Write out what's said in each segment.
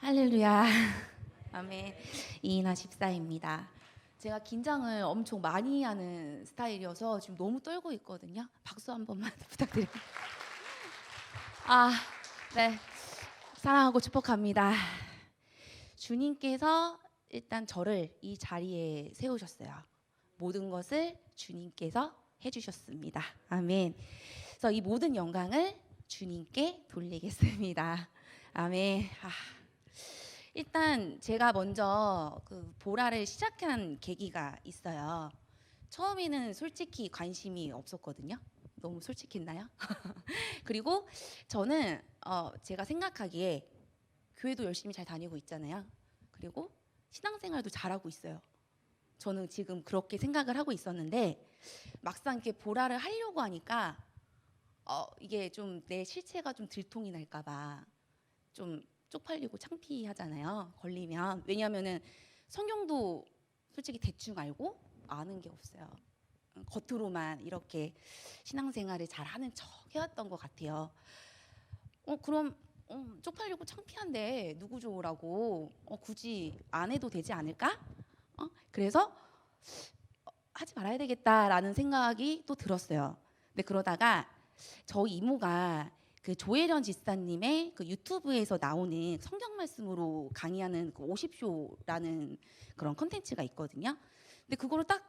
할렐루야. 아멘. 이인하 집사입니다. 제가 긴장을 엄청 많이 하는 스타일이어서 지금 너무 떨고 있거든요. 박수 한 번만 부탁드립니다. 네. 사랑하고 축복합니다. 주님께서 일단 저를 이 자리에 세우셨어요. 모든 것을 주님께서 해주셨습니다. 아멘. 그래서 이 모든 영광을 주님께 돌리겠습니다. 아멘. 일단 제가 먼저 그 보라를 시작한 계기가 있어요. 처음에는 솔직히 관심이 없었거든요. 너무 솔직했나요? 그리고 저는 제가 생각하기에 교회도 열심히 잘 다니고 있잖아요. 그리고 신앙생활도 잘하고 있어요. 저는 지금 그렇게 생각을 하고 있었는데 막상 이렇게 보라를 하려고 하니까 이게 좀 내 실체가 좀 들통이 날까봐 좀 쪽팔리고 창피하잖아요. 걸리면. 왜냐하면은 성경도 솔직히 대충 알고 아는 게 없어요. 겉으로만 이렇게 신앙생활을 잘하는 척 해왔던 것 같아요. 그럼 쪽팔리고 창피한데 누구 좋으라고 굳이 안 해도 되지 않을까? 그래서 하지 말아야 되겠다라는 생각이 또 들었어요. 근데 그러다가 저희 이모가 그 조혜련 집사님의 그 유튜브에서 나오는 성경 말씀으로 강의하는 그 50쇼라는 그런 컨텐츠가 있거든요. 근데 그거를 딱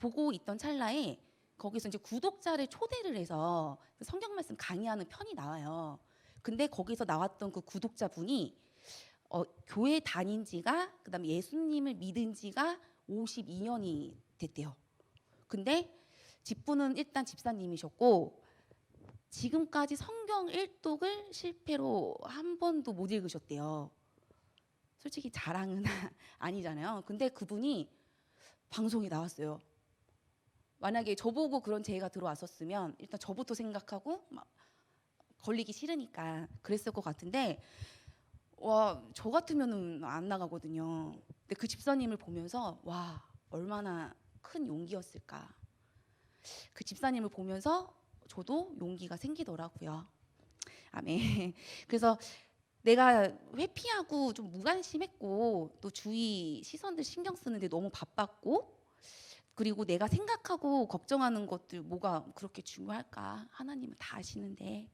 보고 있던 찰나에 거기서 이제 구독자를 초대를 해서 성경 말씀 강의하는 편이 나와요. 근데 거기서 나왔던 그 구독자분이 교회 다닌 지가 그다음에 예수님을 믿은 지가 52년이 됐대요. 근데 집부는 일단 집사님이셨고 지금까지 성경 1독을 실패로 한 번도 못 읽으셨대요. 솔직히 자랑은 아니잖아요. 근데 그분이 방송에 나왔어요. 만약에 저보고 그런 제의가 들어왔었으면 일단 저부터 생각하고 막 걸리기 싫으니까 그랬을 것 같은데 와, 저 같으면은 안 나가거든요. 근데 그 집사님을 보면서 와, 얼마나 큰 용기였을까. 그 집사님을 보면서 저도 용기가 생기더라고요. 아멘. 그래서 내가 회피하고 좀 무관심했고 또 주위 시선들 신경 쓰는데 너무 바빴고 그리고 내가 생각하고 걱정하는 것들 뭐가 그렇게 중요할까? 하나님은 다 아시는데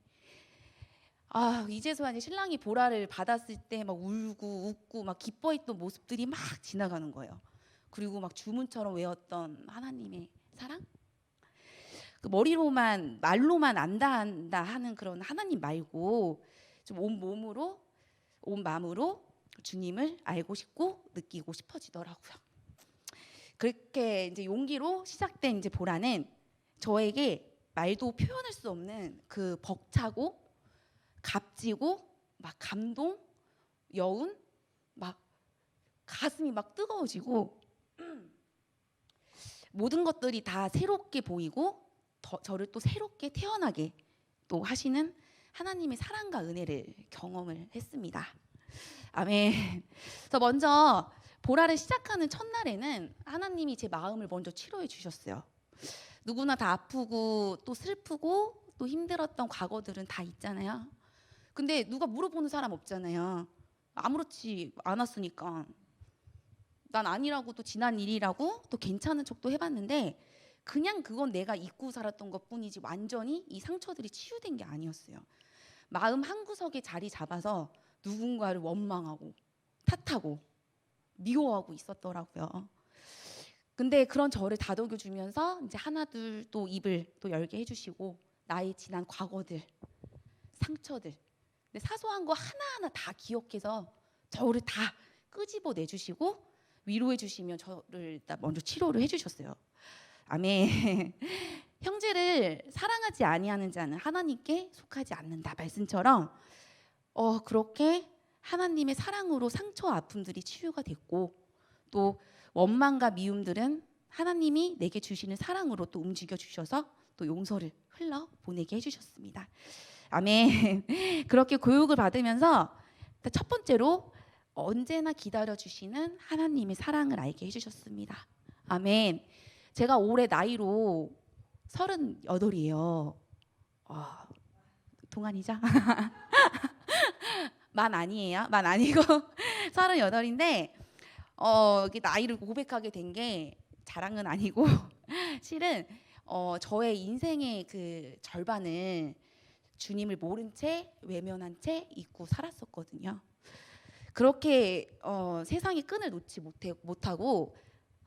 이제서야 이제 신랑이 보라를 받았을 때 막 울고 웃고 막 기뻐했던 모습들이 막 지나가는 거예요. 그리고 막 주문처럼 외웠던 하나님의 사랑? 그 머리로만 말로만 안다 하는 그런 하나님 말고 좀 온 몸으로 온 마음으로 주님을 알고 싶고 느끼고 싶어지더라고요. 그렇게 이제 용기로 시작된 이제 보라는 저에게 말도 표현할 수 없는 그 벅차고 값지고 막 감동, 여운, 막 가슴이 막 뜨거워지고 모든 것들이 다 새롭게 보이고 저를 또 새롭게 태어나게 또 하시는 하나님의 사랑과 은혜를 경험을 했습니다. 아멘. 저 먼저 보라를 시작하는 첫날에는 하나님이 제 마음을 먼저 치료해 주셨어요. 누구나 다 아프고 또 슬프고 또 힘들었던 과거들은 다 있잖아요. 근데 누가 물어보는 사람 없잖아요. 아무렇지 않았으니까. 난 아니라고 또 지난 일이라고 또 괜찮은 척도 해봤는데 그냥 그건 내가 잊고 살았던 것뿐이지 완전히 이 상처들이 치유된 게 아니었어요. 마음 한구석에 자리 잡아서 누군가를 원망하고 탓하고 미워하고 있었더라고요. 근데 그런 저를 다독여주면서 이제 하나둘 또 입을 또 열게 해주시고 나의 지난 과거들, 상처들, 근데 사소한 거 하나하나 다 기억해서 저를 다 끄집어 내주시고 위로해 주시면 저를 일단 먼저 치료를 해주셨어요. 아멘. 형제를 사랑하지 아니하는 자는 하나님께 속하지 않는다 말씀처럼 그렇게 하나님의 사랑으로 상처 아픔들이 치유가 됐고 또 원망과 미움들은 하나님이 내게 주시는 사랑으로 또 움직여 주셔서 또 용서를 흘러 보내게 해주셨습니다. 아멘. 그렇게 교육을 받으면서 첫 번째로 언제나 기다려 주시는 하나님의 사랑을 알게 해주셨습니다. 아멘. 제가 올해 나이로 38이에요. 동안이죠? 만 아니에요. 만 아니고 38인데 이게 나이를 고백하게 된 게 자랑은 아니고 실은 저의 인생의 그 절반을 주님을 모른 채 외면한 채 잊고 살았었거든요. 그렇게 세상의 끈을 놓지 못하고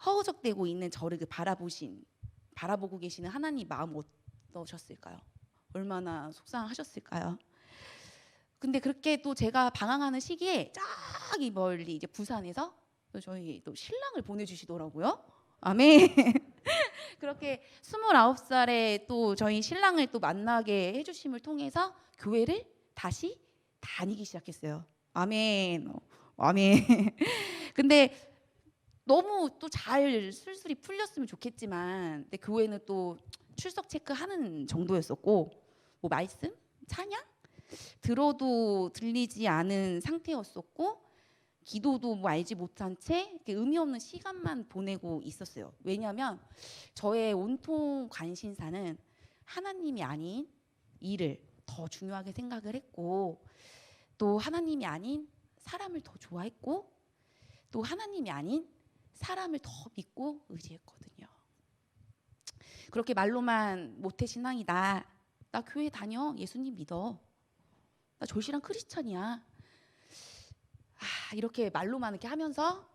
허우적대고 있는 저를 바라보고 계시는 하나님 마음 어떠셨을까요? 얼마나 속상하셨을까요? 근데 그렇게 또 제가 방황하는 시기에 저기 멀리 이제 부산에서 또 저희 또 신랑을 보내주시더라고요. 아멘. 그렇게 29살에 또 저희 신랑을 또 만나게 해주심을 통해서 교회를 다시 다니기 시작했어요. 아멘. 아멘. 근데 너무 또 잘 술술이 풀렸으면 좋겠지만, 근데 교회는 또 출석 체크하는 정도였었고, 뭐 말씀, 찬양 들어도 들리지 않은 상태였었고, 기도도 뭐 알지 못한 채 의미 없는 시간만 보내고 있었어요. 왜냐하면 저의 온통 관심사는 하나님이 아닌 일을 더 중요하게 생각을 했고, 또 하나님이 아닌 사람을 더 좋아했고, 또 하나님이 아닌 사람을 더 믿고 의지했거든요. 그렇게 말로만 모태신앙이다, 나 교회 다녀, 예수님 믿어, 나 절실한 크리스찬이야, 이렇게 말로만 이렇게 하면서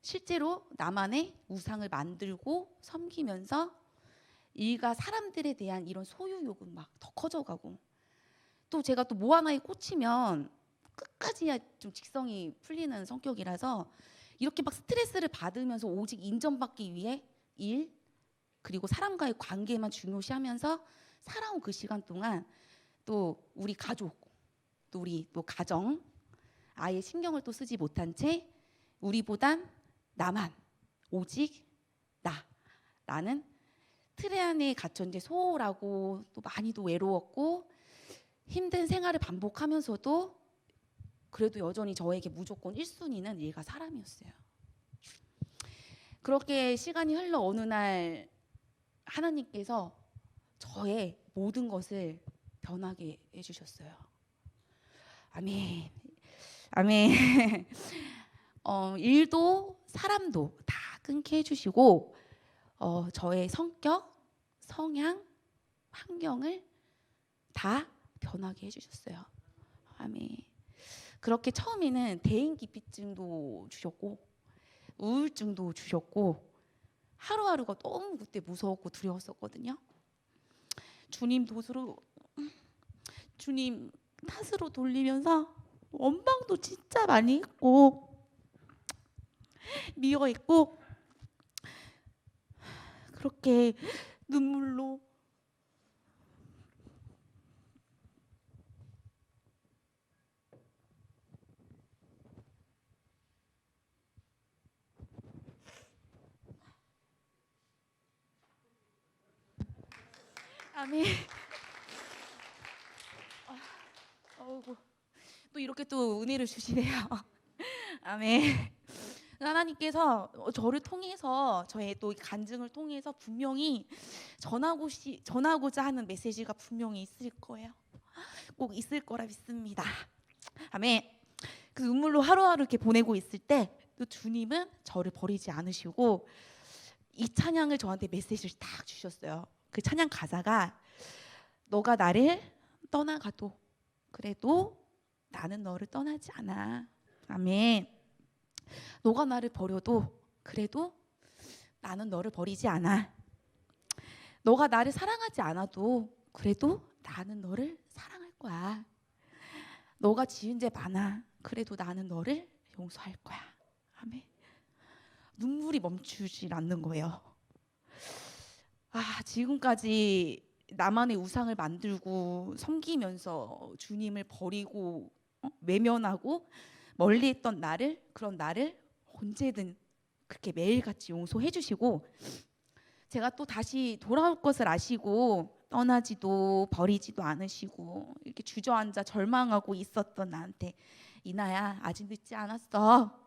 실제로 나만의 우상을 만들고 섬기면서 일과 사람들에 대한 이런 소유욕은 막 더 커져가고, 또 제가 또 뭐 하나에 꽂히면 끝까지 좀 직성이 풀리는 성격이라서 이렇게 막 스트레스를 받으면서 오직 인정받기 위해 일 그리고 사람과의 관계만 중요시하면서 살아온 그 시간 동안 또 우리 가족, 또 우리 또 가정, 아예 신경을 또 쓰지 못한 채 우리보단 나만, 오직 나라는 틀에 안에 갇혀 이제 소홀하고 또 많이도 외로웠고 힘든 생활을 반복하면서도 그래도 여전히 저에게 무조건 1순위는 일과 사람이었어요. 그렇게 시간이 흘러 어느 날 하나님께서 저의 모든 것을 변하게 해주셨어요. 아멘. 아멘. 일도 사람도 다 끊게 해주시고 저의 성격, 성향, 환경을 다 변하게 해주셨어요. 아멘. 그렇게 처음에는 대인기피증도 주셨고 우울증도 주셨고 하루하루가 너무 그때 무서웠고 두려웠었거든요. 주님 탓으로 돌리면서 원망도 진짜 많이 했고 미워했고 그렇게 눈물로 아멘. 어이구, 또 이렇게 또 은혜를 주시네요. 아멘. 하나님께서 저를 통해서 저의 또 간증을 통해서 분명히 전하고자 하는 메시지가 분명히 있을 거예요. 꼭 있을 거라 믿습니다. 아멘. 그 눈물로 하루하루 이렇게 보내고 있을 때 또 주님은 저를 버리지 않으시고 이 찬양을 저한테 메시지를 딱 주셨어요. 그 찬양 가사가 너가 나를 떠나가도 그래도 나는 너를 떠나지 않아. 아멘. 너가 나를 버려도 그래도 나는 너를 버리지 않아. 너가 나를 사랑하지 않아도 그래도 나는 너를 사랑할 거야. 너가 지은 죄 많아. 그래도 나는 너를 용서할 거야. 아멘. 눈물이 멈추질 않는 거예요. 지금까지 나만의 우상을 만들고 섬기면서 주님을 버리고 외면하고 멀리했던 그런 나를 언제든 그렇게 매일같이 용서해 주시고 제가 또 다시 돌아올 것을 아시고 떠나지도 버리지도 않으시고 이렇게 주저앉아 절망하고 있었던 나한테 이나야 아직 늦지 않았어.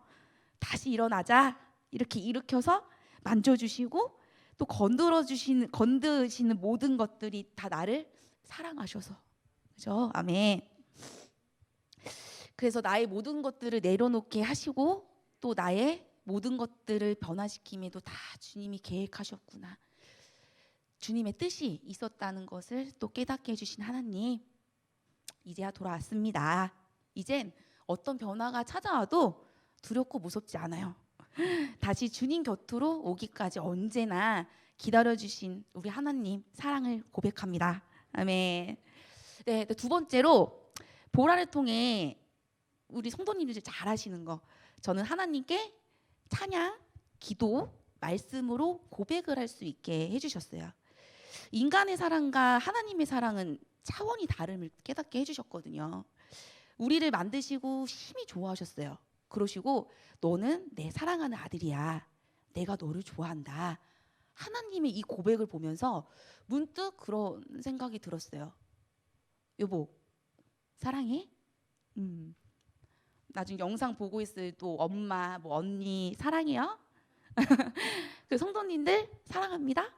다시 일어나자. 이렇게 일으켜서 만져주시고 또 건드시는 모든 것들이 다 나를 사랑하셔서 그죠? 아멘. 그래서 나의 모든 것들을 내려놓게 하시고 또 나의 모든 것들을 변화시킴에도 다 주님이 계획하셨구나. 주님의 뜻이 있었다는 것을 또 깨닫게 해주신 하나님, 이제야 돌아왔습니다. 이젠 어떤 변화가 찾아와도 두렵고 무섭지 않아요. 다시 주님 곁으로 오기까지 언제나 기다려주신 우리 하나님 사랑을 고백합니다. 아멘. 네, 두 번째로 보라를 통해 우리 성도님들 잘 하시는 거, 저는 하나님께 찬양, 기도, 말씀으로 고백을 할 수 있게 해주셨어요. 인간의 사랑과 하나님의 사랑은 차원이 다름을 깨닫게 해주셨거든요. 우리를 만드시고 심히 좋아하셨어요. 그러시고 너는 내 사랑하는 아들이야. 내가 너를 좋아한다. 하나님의 이 고백을 보면서 문득 그런 생각이 들었어요. 여보, 사랑해? 나중에 영상 보고 있을 또 엄마, 뭐 언니 사랑해요? 그 성도님들 사랑합니다.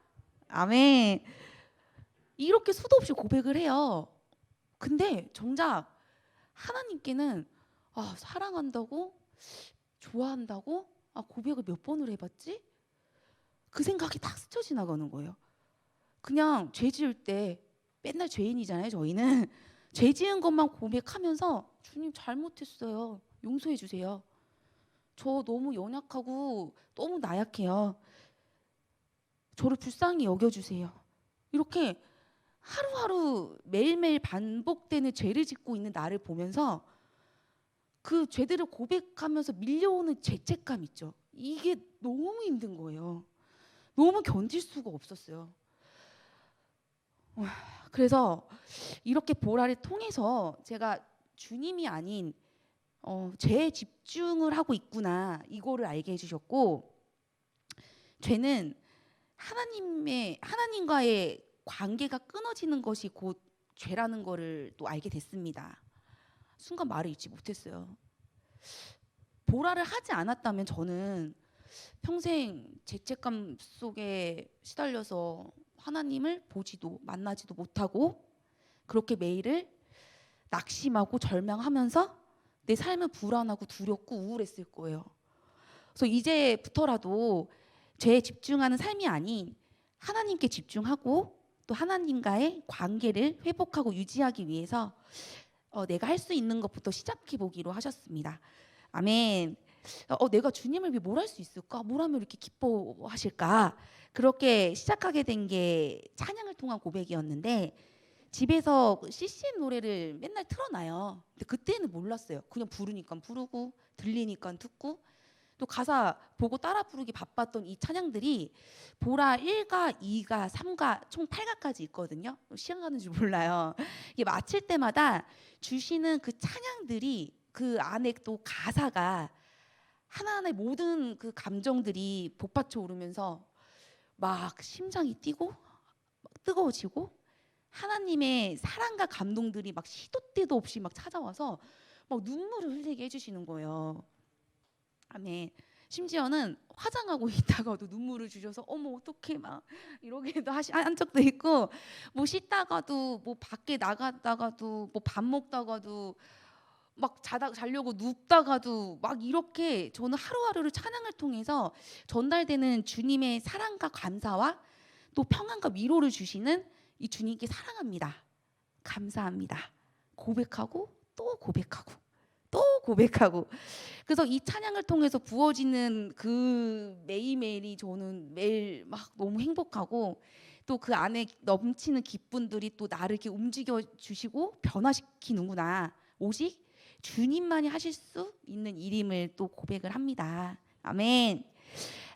아멘. 이렇게 수도 없이 고백을 해요. 근데 정작 하나님께는 사랑한다고? 좋아한다고? 고백을 몇 번을 해봤지? 그 생각이 딱 스쳐 지나가는 거예요. 그냥 죄 지을 때 맨날 죄인이잖아요, 저희는. 죄 지은 것만 고백하면서 주님 잘못했어요. 용서해 주세요. 저 너무 연약하고 너무 나약해요. 저를 불쌍히 여겨주세요. 이렇게 하루하루 매일매일 반복되는 죄를 짓고 있는 나를 보면서 그 죄들을 고백하면서 밀려오는 죄책감 있죠. 이게 너무 힘든 거예요. 너무 견딜 수가 없었어요. 그래서 이렇게 보라를 통해서 제가 주님이 아닌 죄에 집중을 하고 있구나, 이거를 알게 해주셨고, 죄는 하나님과의 관계가 끊어지는 것이 곧 죄라는 거를 또 알게 됐습니다. 순간 말을 잊지 못했어요. 보라를 하지 않았다면 저는 평생 죄책감 속에 시달려서 하나님을 보지도 만나지도 못하고 그렇게 매일을 낙심하고 절망하면서 내 삶은 불안하고 두렵고 우울했을 거예요. 그래서 이제부터라도 죄에 집중하는 삶이 아닌 하나님께 집중하고 또 하나님과의 관계를 회복하고 유지하기 위해서 내가 할 수 있는 것부터 시작해 보기로 하셨습니다. 아멘. 내가 주님을 위해 뭘 할 수 있을까? 뭘 하면 이렇게 기뻐하실까? 그렇게 시작하게 된 게 찬양을 통한 고백이었는데, 집에서 CCM 노래를 맨날 틀어놔요. 근데 그때는 몰랐어요. 그냥 부르니까 부르고 들리니까 듣고, 또 가사 보고 따라 부르기 바빴던 이 찬양들이 보라 1가, 2가, 3가 총 8가까지 있거든요. 시간 가는 줄 몰라요. 이게 마칠 때마다 주시는 그 찬양들이, 그 안에 또 가사가 하나하나의 모든 그 감정들이 복받쳐 오르면서 막 심장이 뛰고 막 뜨거워지고 하나님의 사랑과 감동들이 막 시도 때도 없이 막 찾아와서 막 눈물을 흘리게 해주시는 거예요. 아멘. 심지어는 화장하고 있다가도 눈물을 주셔서 어머 어떡해 막 이러기도 한 적도 있고, 뭐 씻다가도 뭐 밖에 나갔다가도 뭐 밥 먹다가도 막 자려고 눕다가도 막 이렇게 저는 하루하루를 찬양을 통해서 전달되는 주님의 사랑과 감사와 또 평안과 위로를 주시는 이 주님께 사랑합니다, 감사합니다, 고백하고 또 고백하고 또 고백하고, 그래서 이 찬양을 통해서 부어지는 그 매일매일이 저는 매일 막 너무 행복하고, 또 그 안에 넘치는 기쁨들이 또 나를 이렇게 움직여 주시고 변화시키는구나, 오직 주님만이 하실 수 있는 일임을 또 고백을 합니다. 아멘.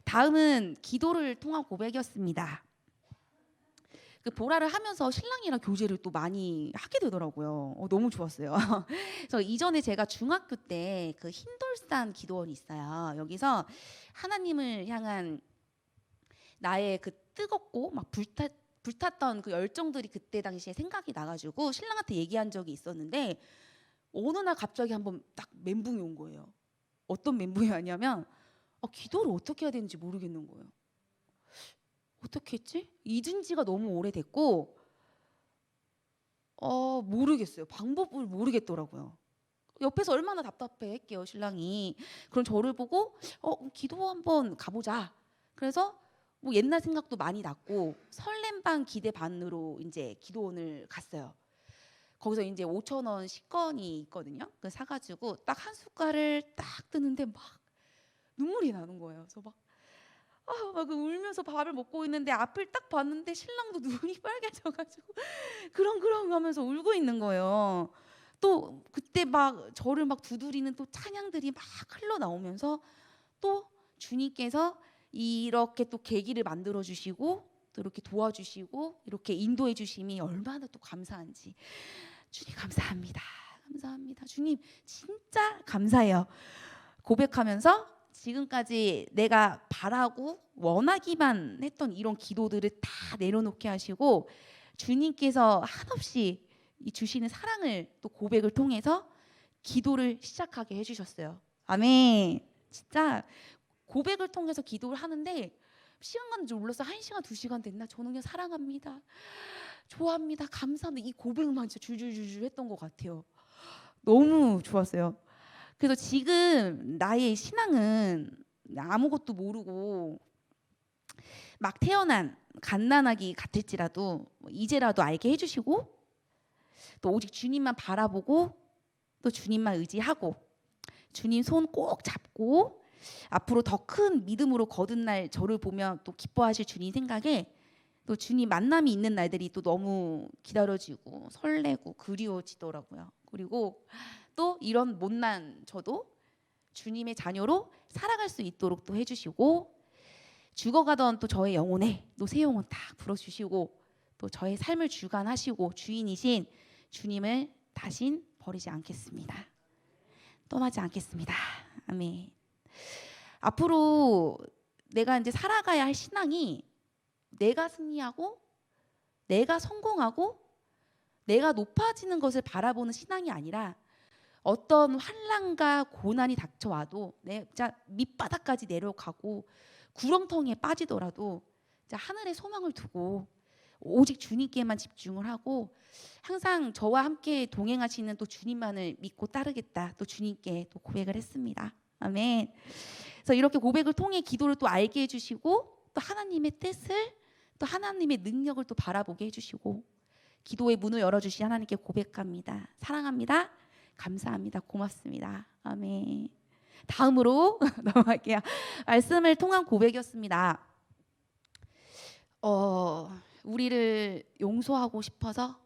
다음은 기도를 통한 고백이었습니다. 그 보라를 하면서 신랑이랑 교제를 또 많이 하게 되더라고요. 너무 좋았어요. 그래서 이전에 제가 중학교 때 그 흰돌산 기도원이 있어요. 여기서 하나님을 향한 나의 그 뜨겁고 막 불탔던 그 열정들이 그때 당시에 생각이 나가지고 신랑한테 얘기한 적이 있었는데, 어느 날 갑자기 한번 딱 멘붕이 온 거예요. 어떤 멘붕이 왔냐면 기도를 어떻게 해야 되는지 모르겠는 거예요. 어떻게 했지? 잊은 지가 너무 오래됐고 모르겠어요. 방법을 모르겠더라고요. 옆에서 얼마나 답답해했게요 신랑이. 그럼 저를 보고 기도 한번 가보자. 그래서 뭐 옛날 생각도 많이 났고 설렘 반 기대 반으로 이제 기도원을 갔어요. 거기서 이제 5천 원 식권이 있거든요. 그 사가지고 딱 한 숟갈을 딱 뜨는데 막 눈물이 나는 거예요. 그래서 막 울면서 밥을 먹고 있는데 앞을 딱 봤는데 신랑도 눈이 빨개져가지고 그렁그렁 하면서 울고 있는 거예요. 또 그때 막 저를 막 두드리는 또 찬양들이 막 흘러나오면서 또 주님께서 이렇게 또 계기를 만들어 주시고 또 이렇게 도와주시고 이렇게 인도해 주심이 얼마나 또 감사한지. 주님 감사합니다. 감사합니다. 주님 진짜 감사해요. 고백하면서 지금까지 내가 바라고 원하기만 했던 이런 기도들을 다 내려놓게 하시고 주님께서 한없이 이 주시는 사랑을 또 고백을 통해서 기도를 시작하게 해주셨어요. 아멘. 진짜 고백을 통해서 기도를 하는데 시간 가는 줄 몰라서 1시간 2시간 됐나? 저는 그냥 사랑합니다, 좋아합니다, 감사합니다 이 고백만 진짜 줄줄줄줄 했던 것 같아요. 너무 좋았어요. 그래서 지금 나의 신앙은 아무것도 모르고 막 태어난 갓난아기 같을지라도 이제라도 알게 해주시고 또 오직 주님만 바라보고 또 주님만 의지하고 주님 손 꼭 잡고 앞으로 더 큰 믿음으로 거듭날 저를 보면 또 기뻐하실 주님 생각에 또 주님 만남이 있는 날들이 또 너무 기다려지고 설레고 그리워지더라고요. 그리고 또 이런 못난 저도 주님의 자녀로 살아갈 수 있도록 또 해주시고 죽어가던 또 저의 영혼에 또 새 영혼 딱 불어주시고 또 저의 삶을 주관하시고 주인이신 주님을 다신 버리지 않겠습니다. 떠나지 않겠습니다. 아멘. 앞으로 내가 이제 살아가야 할 신앙이 내가 승리하고 내가 성공하고 내가 높아지는 것을 바라보는 신앙이 아니라 어떤 환난과 고난이 닥쳐와도 내가 밑바닥까지 내려가고 구렁텅이에 빠지더라도 하늘에 소망을 두고 오직 주님께만 집중을 하고 항상 저와 함께 동행하시는 또 주님만을 믿고 따르겠다 또 주님께 또 고백을 했습니다. 아멘. 그래서 이렇게 고백을 통해 기도를 또 알게 해주시고 또 하나님의 뜻을 또 하나님의 능력을 또 바라보게 해주시고 기도의 문을 열어주신 하나님께 고백합니다. 사랑합니다. 감사합니다. 고맙습니다. 아멘. 다음으로 넘어갈게요. 말씀을 통한 고백이었습니다. 우리를 용서하고 싶어서,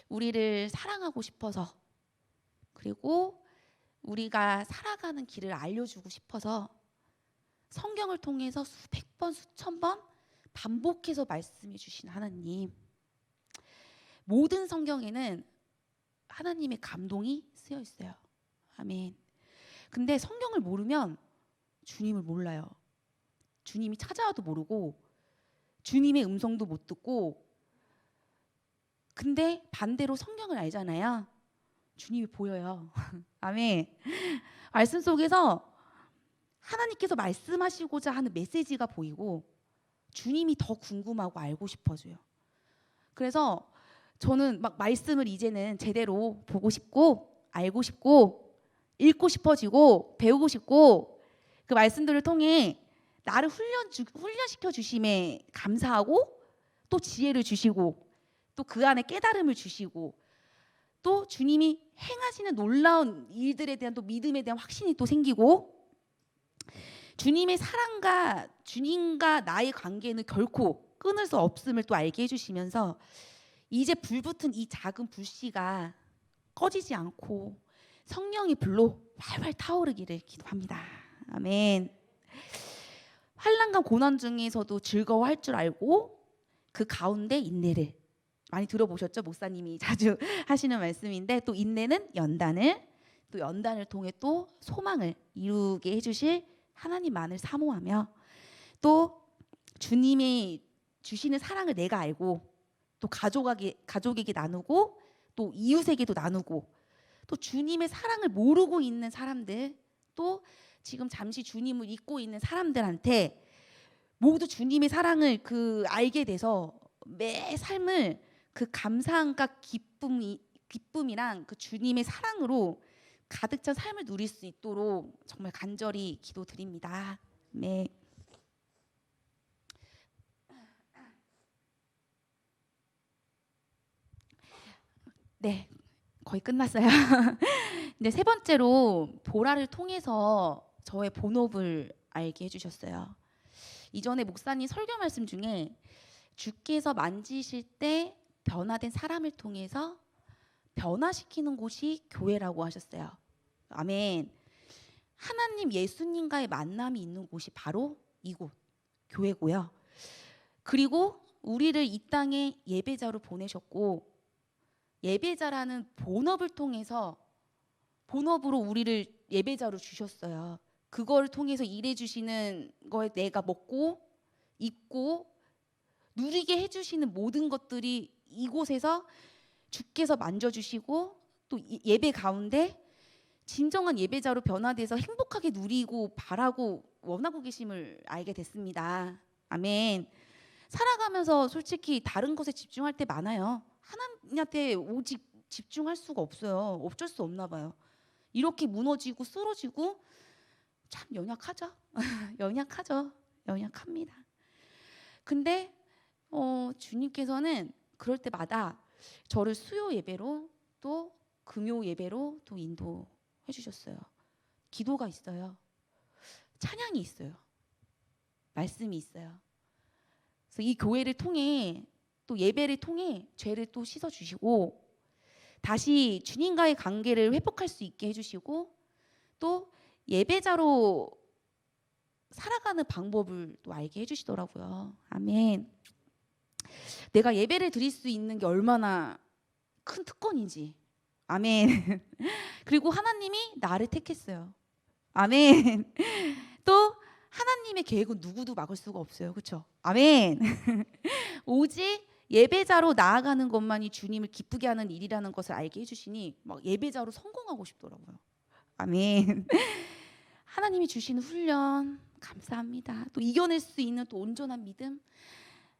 우리를 사랑하고 싶어서, 그리고 우리가 살아가는 길을 알려주고 싶어서 성경을 통해서 수백 번, 수천 번 반복해서 말씀해 주신 하나님. 모든 성경에는 하나님의 감동이 쓰여 있어요. 아멘. 근데 성경을 모르면 주님을 몰라요. 주님이 찾아와도 모르고 주님의 음성도 못 듣고, 근데 반대로 성경을 알잖아요. 주님이 보여요. 아멘. 말씀 속에서 하나님께서 말씀하시고자 하는 메시지가 보이고 주님이 더 궁금하고 알고 싶어져요. 그래서 저는 막 말씀을 이제는 제대로 보고 싶고 알고 싶고 읽고 싶어지고 배우고 싶고 그 말씀들을 통해 나를 훈련시켜 주심에 감사하고 또 지혜를 주시고 또 그 안에 깨달음을 주시고 또 주님이 행하시는 놀라운 일들에 대한 또 믿음에 대한 확신이 또 생기고 주님의 사랑과 주님과 나의 관계는 결코 끊을 수 없음을 또 알게 해주시면서 이제 불붙은 이 작은 불씨가 꺼지지 않고 성령의 불로 활활 타오르기를 기도합니다. 아멘. 환난과 고난 중에서도 즐거워할 줄 알고 그 가운데 인내를 많이 들어보셨죠? 목사님이 자주 하시는 말씀인데 또 인내는 연단을 또 연단을 통해 또 소망을 이루게 해주실 하나님만을 사모하며 또 주님이 주시는 사랑을 내가 알고 또 가족에게 나누고 또 이웃에게도 나누고 또 주님의 사랑을 모르고 있는 사람들 또 지금 잠시 주님을 잊고 있는 사람들한테 모두 주님의 사랑을 알게 돼서 매 삶을 그 감사함과 기쁨이랑 그 주님의 사랑으로 가득 찬 삶을 누릴 수 있도록 정말 간절히 기도드립니다. 네. 네, 거의 끝났어요. 이제 세 번째로 보라를 통해서 저의 본업을 알게 해주셨어요. 이전에 목사님 설교 말씀 중에 주께서 만지실 때 변화된 사람을 통해서 변화시키는 곳이 교회라고 하셨어요. 아멘. 하나님 예수님과의 만남이 있는 곳이 바로 이곳 교회고요. 그리고 우리를 이 땅에 예배자로 보내셨고 예배자라는 본업을 통해서 본업으로 우리를 예배자로 주셨어요. 그걸 통해서 일해 주시는 거에 내가 먹고 입고 누리게 해주시는 모든 것들이 이곳에서 주께서 만져주시고 또 예배 가운데 진정한 예배자로 변화돼서 행복하게 누리고 바라고 원하고 계심을 알게 됐습니다. 아멘. 살아가면서 솔직히 다른 것에 집중할 때 많아요. 하나님한테 오직 집중할 수가 없어요. 어쩔 수 없나 봐요. 이렇게 무너지고 쓰러지고 참 연약하죠. 연약하죠. 연약합니다. 근데 주님께서는 그럴 때마다 저를 수요 예배로 또 금요 예배로 또 인도해 주셨어요. 기도가 있어요. 찬양이 있어요. 말씀이 있어요. 그래서 이 교회를 통해 또 예배를 통해 죄를 또 씻어 주시고 다시 주님과의 관계를 회복할 수 있게 해주시고 또 예배자로 살아가는 방법을 또 알게 해주시더라고요. 아멘. 내가 예배를 드릴 수 있는 게 얼마나 큰 특권인지. 아멘. 그리고 하나님이 나를 택했어요. 아멘. 또 하나님의 계획은 누구도 막을 수가 없어요. 그렇죠? 아멘. 오직 예배자로 나아가는 것만이 주님을 기쁘게 하는 일이라는 것을 알게 해주시니 막 예배자로 성공하고 싶더라고요. 아멘. 하나님이 주시는 훈련 감사합니다. 또 이겨낼 수 있는 또 온전한 믿음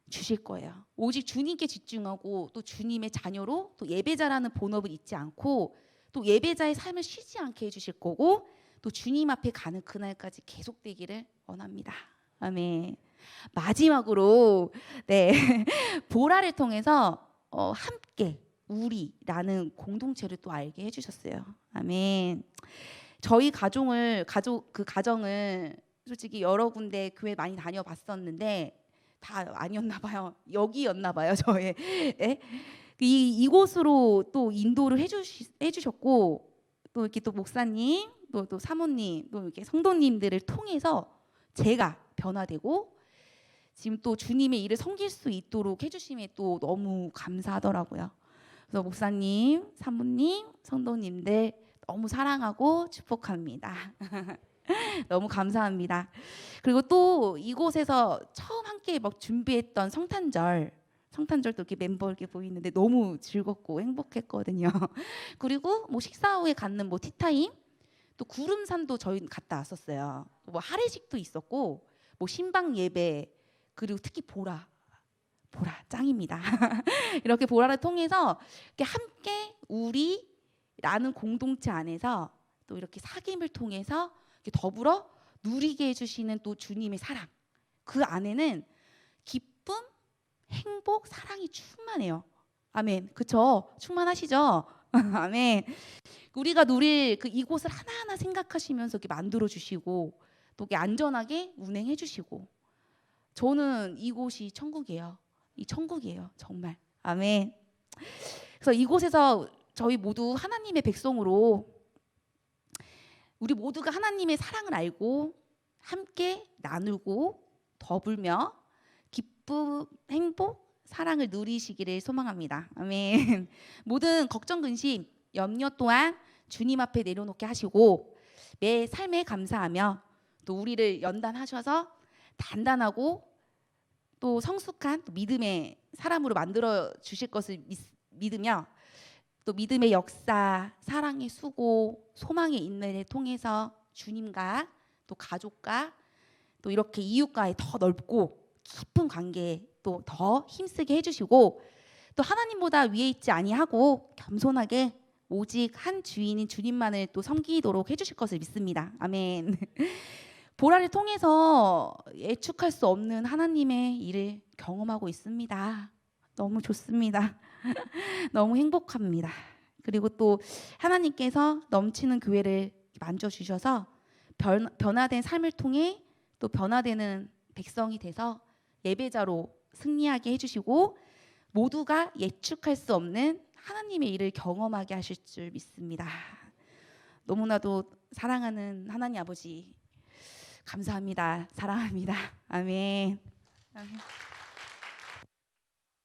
주실 거예요. 오직 주님께 집중하고 또 주님의 자녀로 또 예배자라는 본업을 잊지 않고 또 예배자의 삶을 쉬지 않게 해주실 거고 또 주님 앞에 가는 그날까지 계속되기를 원합니다. 아멘. 마지막으로 보라를 통해서 함께 우리라는 공동체를 또 알게 해주셨어요. 아멘. 저희 가정을 솔직히 여러 군데 교회 많이 다녀봤었는데 다 아니었나 봐요. 여기였나 봐요. 저의 이곳으로 또 인도를 해주셨고 또 이렇게 또 목사님 또 사모님 또 이렇게 성도님들을 통해서 제가 변화되고 지금 또 주님의 일을 섬길 수 있도록 해주심에 또 너무 감사하더라고요. 그래서 목사님, 사모님, 성도님들 너무 사랑하고 축복합니다. 너무 감사합니다. 그리고 또 이곳에서 처음 함께 막 준비했던 성탄절도 이렇게 멤버 이렇게 보이는데 너무 즐겁고 행복했거든요. 그리고 뭐 식사 후에 갖는 뭐 티타임, 또 구름산도 저희 갔다 왔었어요. 뭐 할애식도 있었고, 뭐 신방 예배, 그리고 특히 보라 짱입니다. 이렇게 보라를 통해서 이렇게 함께 우리라는 공동체 안에서 또 이렇게 사귐을 통해서 이렇게 더불어 누리게 해주시는 또 주님의 사랑. 그 안에는 기쁨, 행복, 사랑이 충만해요. 아멘. 그쵸? 충만하시죠? 아멘. 우리가 누릴 그 이곳을 하나하나 생각하시면서 이렇게 만들어 주시고 또 이렇게 안전하게 운행해 주시고 저는 이곳이 천국이에요. 이 천국이에요. 정말. 아멘. 그래서 이곳에서 저희 모두 하나님의 백성으로 우리 모두가 하나님의 사랑을 알고 함께 나누고 더불며 기쁨, 행복, 사랑을 누리시기를 소망합니다. 아멘. 모든 걱정, 근심, 염려 또한 주님 앞에 내려놓게 하시고 매 삶에 감사하며 또 우리를 연단하셔서 단단하고 또 성숙한 또 믿음의 사람으로 만들어 주실 것을 믿으며 또 믿음의 역사, 사랑의 수고, 소망의 인내를 통해서 주님과 또 가족과 또 이렇게 이웃과의 더 넓고 깊은 관계에 또 더 힘쓰게 해주시고 또 하나님보다 위에 있지 아니하고 겸손하게 오직 한 주인인 주님만을 또 섬기도록 해주실 것을 믿습니다. 아멘. 보라를 통해서 예측할 수 없는 하나님의 일을 경험하고 있습니다. 너무 좋습니다. 너무 행복합니다. 그리고 또 하나님께서 넘치는 교회를 만져주셔서 변화된 삶을 통해 또 변화되는 백성이 돼서 예배자로 승리하게 해주시고 모두가 예측할 수 없는 하나님의 일을 경험하게 하실 줄 믿습니다. 너무나도 사랑하는 하나님 아버지 감사합니다. 사랑합니다. 아멘. 아멘.